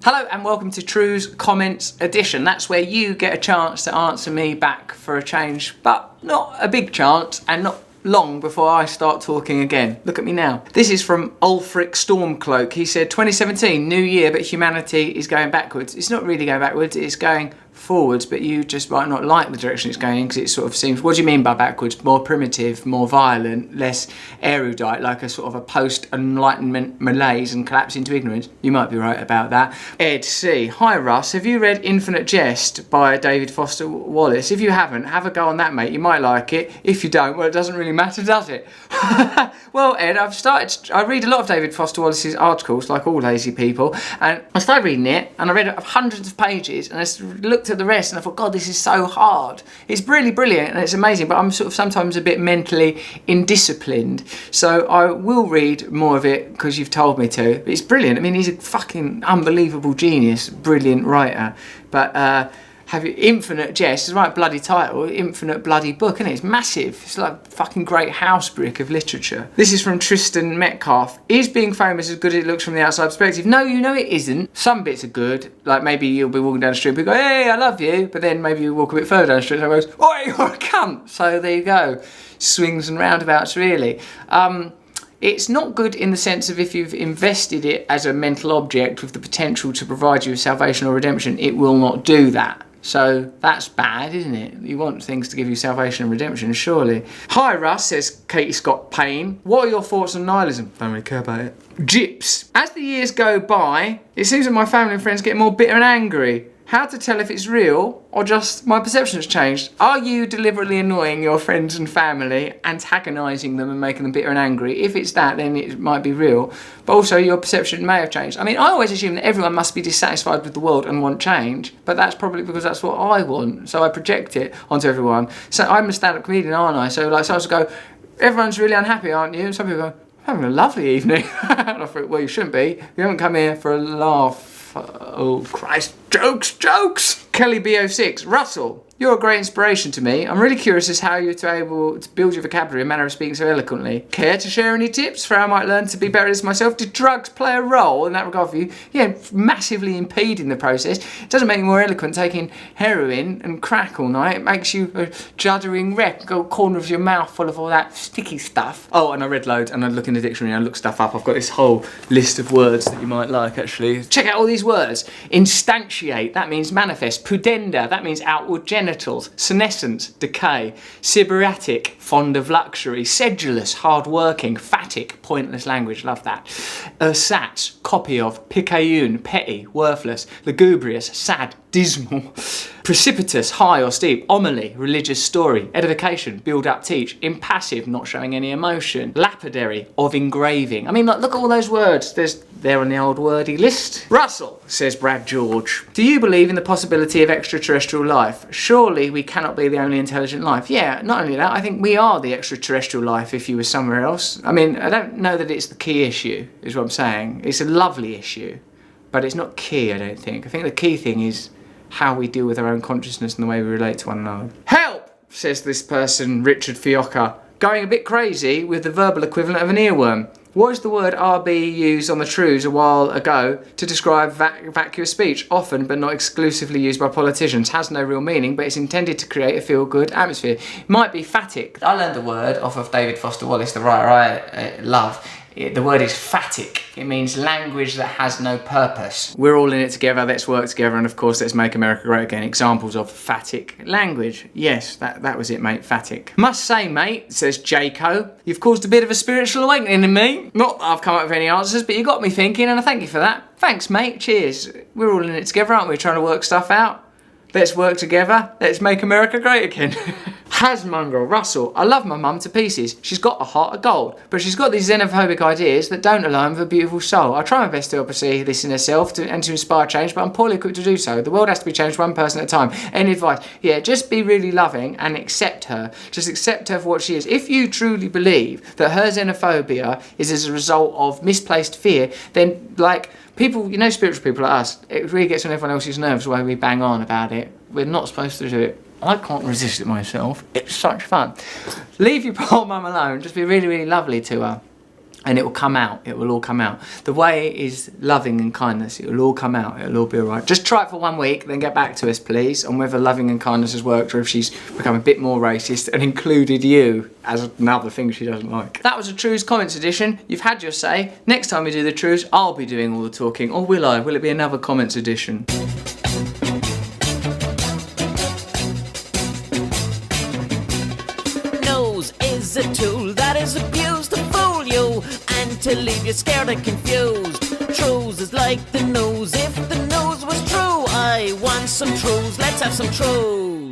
Hello and welcome to Trews Comments Edition. That's where you get a chance to answer me back for a change, but not a big chance and not long before I start talking again. Look at me now. This is from Ulfric Stormcloak. He said 2017, new year, but humanity is going backwards. It's not really going backwards, it's going forwards, but you just might not like the direction it's going in because it sort of seems, what do you mean by backwards? More primitive, more violent, less erudite, like a sort of a post-enlightenment malaise and collapse into ignorance. You might be right about that. Ed C. Hi Russ, have you read Infinite Jest by David Foster Wallace? If you haven't, have a go on that, mate. You might like it. If you don't, well, it doesn't really matter, does it? Well, Ed, I read a lot of David Foster Wallace's articles, like all lazy people, and I started reading it, and I read hundreds of pages, and I looked at the rest, and I thought, God, this is so hard. It's really brilliant, and it's amazing, but I'm sort of sometimes a bit mentally indisciplined, so I will read more of it, because you've told me to. But it's brilliant. I mean, he's a fucking unbelievable genius, brilliant writer, but, have you Infinite Jest? It's the right bloody title. Infinite bloody book, isn't it? It's massive. It's like a fucking great house brick of literature. This is from Tristan Metcalf. Is being famous as good as it looks from the outside perspective? No, you know it isn't. Some bits are good. Like maybe you'll be walking down the street and people go, hey, I love you. But then maybe you walk a bit further down the street and someone goes, oi, you're a cunt. So there you go. Swings and roundabouts, really. It's not good in the sense of if you've invested it as a mental object with the potential to provide you with salvation or redemption, it will not do that. So that's bad, isn't it? You want things to give you salvation and redemption, surely. Hi Russ, says Katie Scott Payne. What are your thoughts on nihilism? Don't really care about it. Jips. As the years go by, it seems that my family and friends get more bitter and angry. How to tell if it's real or just my perception has changed? Are you deliberately annoying your friends and family, antagonising them and making them bitter and angry? If it's that, then it might be real. But also your perception may have changed. I mean, I always assume that everyone must be dissatisfied with the world and want change, but that's probably because that's what I want. So I project it onto everyone. So I'm a stand-up comedian, aren't I? So like, someone will go, everyone's really unhappy, aren't you? And some people go, I'm having a lovely evening. And I thought, well, you shouldn't be. You haven't come here for a laugh. Oh Christ, jokes! Kelly B06, Russell, you're a great inspiration to me. I'm really curious as how you're able to build your vocabulary and manner of speaking so eloquently. Care to share any tips for how I might learn to be better at this myself? Did drugs play a role in that regard for you? Yeah, massively impeding the process. It doesn't make you more eloquent taking heroin and crack all night. It makes you a juddering wreck, go corner of your mouth full of all that sticky stuff. Oh, and I read loads, and I look in the dictionary and I look stuff up. I've got this whole list of words that you might like, actually. Check out all these words. Instantiate, that means manifest. Pudenda, that means outward genitals. Senescence, decay. Sybaritic, fond of luxury. Sedulous, hard-working. Fatik, pointless language, love that. Ersatz, copy of. Picayune, petty, worthless. Lugubrious, sad, dismal. Precipitous, high or steep. Homily, religious story. Edification, build up, teach. Impassive, not showing any emotion. Lapidary, of engraving. I mean, look at all those words. They're on the old wordy list. Russell, says Brad George. Do you believe in the possibility of extraterrestrial life? Surely we cannot be the only intelligent life. Yeah, not only that, I think we are the extraterrestrial life if you were somewhere else. I mean, I don't know that it's the key issue, is what I'm saying. It's a lovely issue, but it's not key, I don't think. I think the key thing is how we deal with our own consciousness and the way we relate to one another. Help, says this person, Richard Fiocca. Going a bit crazy with the verbal equivalent of an earworm. What is the word RB used on the Trews a while ago to describe vacuous speech, often but not exclusively used by politicians? Has no real meaning, but it's intended to create a feel-good atmosphere. It might be Fatik. I learned the word off of David Foster Wallace, the writer I love. The word is Fatik. It means language that has no purpose. We're all in it together, let's work together, and of course let's make America great again. Examples of Fatik language. Yes, that was it, mate, Fatik. Must say, mate, says Jayco, you've caused a bit of a spiritual awakening in me. Not that I've come up with any answers, but you got me thinking, and I thank you for that. Thanks, mate, cheers. We're all in it together, aren't we, trying to work stuff out? Let's work together, let's make America great again. Has Mongraal, Russell, I love my mum to pieces. She's got a heart of gold, but she's got these xenophobic ideas that don't align with a beautiful soul. I try my best to help her see this in herself and to inspire change, but I'm poorly equipped to do so. The world has to be changed one person at a time. Any advice? Yeah, just be really loving and accept her. Just accept her for what she is. If you truly believe that her xenophobia is as a result of misplaced fear, then like people, you know, spiritual people like us, it really gets on everyone else's nerves the way we bang on about it. We're not supposed to do it. I can't resist it myself. It's such fun. Leave your poor mum alone. Just be really, really lovely to her. and it will come out. It will all come out. The way it is loving and kindness, it will all come out. It'll all be all right. Just try it for 1 week, then get back to us, please, on whether loving and kindness has worked or if she's become a bit more racist and included you as another thing she doesn't like. That was a Trews comments edition. You've had your say. Next time we do the Trews, I'll be doing all the talking, or will I? Will it be another comments edition? Nose is a tool that is abused to fool you and to leave you scared and confused. Trews is like the nose. If the nose was true, I want some Trews. Let's have some Trews.